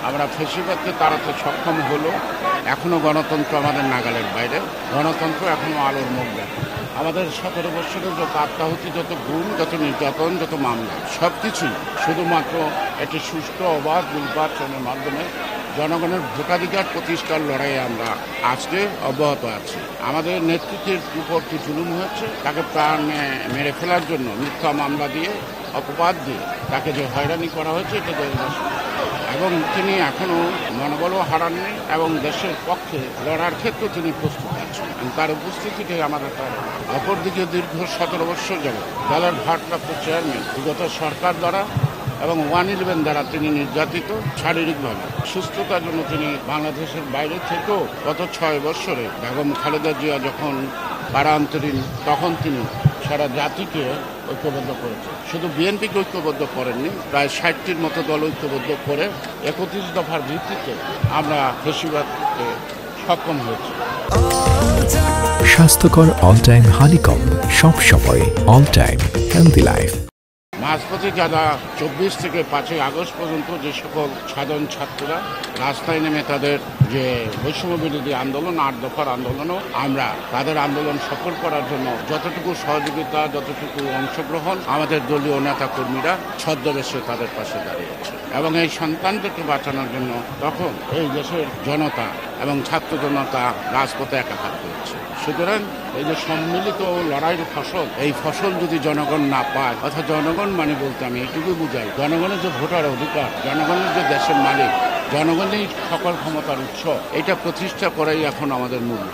আমরা ফেসিবাদকে তাড়াতে সক্ষম হলো। এখনও গণতন্ত্র আমাদের নাগালের বাইরে, গণতন্ত্র এখনও আলোর মুখ দেখে। আমাদের 17 বছরের যত আত্মাহুতি, যত গুম, যত নির্যাতন, যত মামলা, সব কিছুই শুধুমাত্র একটি সুষ্ঠু অবাধ নির্বাচনের মাধ্যমে জনগণের ভোটাধিকার প্রতিষ্ঠার লড়াইয়ে আমরা আজকে অব্যাহত আছি। আমাদের নেতৃত্বের উপর কি জুলুম হচ্ছে, তাকে প্রাণ মেরে ফেলার জন্য মিথ্যা মামলা দিয়ে, অপবাদ দিয়ে তাকে যে হয়রানি করা হয়েছে, এটা এবং তিনি এখনও মনোবলও হারাননি এবং দেশের পক্ষে লড়ার ক্ষেত্রে তিনি প্রস্তুত আছেন। তার উপস্থিতিতে আমাদের তার অপরদিকে দীর্ঘ 17 বছর যাবত দলের ভারপ্রাপ্ত চেয়ারম্যান বিগত সরকার দ্বারা এবং 111 দ্বারা তিনি নির্যাতিত। শারীরিকভাবে সুস্থতার জন্য তিনি বাংলাদেশের বাইরে থেকেও গত 6 বছরে বেগম খালেদা জিয়া যখন কারান্তরীণ, তখন তিনি সারা জাতিকে ঐক্যবদ্ধ করেছে। শুধু বিএনপিকে ঐক্যবদ্ধ করেননি, প্রায় 60টির মতো দল ঐক্যবদ্ধ করে 31 দফার ভিত্তিতে আমরা ফেসিবাদকে সক্ষম হয়েছি। স্বাস্থ্যকর অল টাইম হানিকম, সব সময় অল টাইম হেলদি লাইফ। মাঝপথে যারা 24 থেকে 5ই আগস্ট পর্যন্ত যে সকল সাধারণ ছাত্ররা রাস্তায় নেমে তাদের যে বৈষম্য বিরোধী আন্দোলন, 8 দফার আন্দোলনও আমরা তাদের আন্দোলন সফল করার জন্য যতটুকু সহযোগিতা, যতটুকু অংশগ্রহণ, আমাদের দলীয় নেতা কর্মীরা ছদ্মবেশে তাদের পাশে দাঁড়িয়েছে এবং এই সন্তানদেরকে বাঁচানোর জন্য তখন এই দেশের জনতা এবং ছাত্র জনতা রাজপথে একাকার করেছে। সুতরাং এই যে সম্মিলিত লড়াইয়ের ফসল, এই ফসল যদি জনগণ না পায়, অর্থাৎ জনগণ মানে বলতে আমি এইটুকুই বুঝাই, জনগণের যে ভোটার অধিকার, জনগণের যে দেশের মালিক, জনগণই সকল ক্ষমতার উৎস, এটা প্রতিষ্ঠা করাই এখন আমাদের মূল।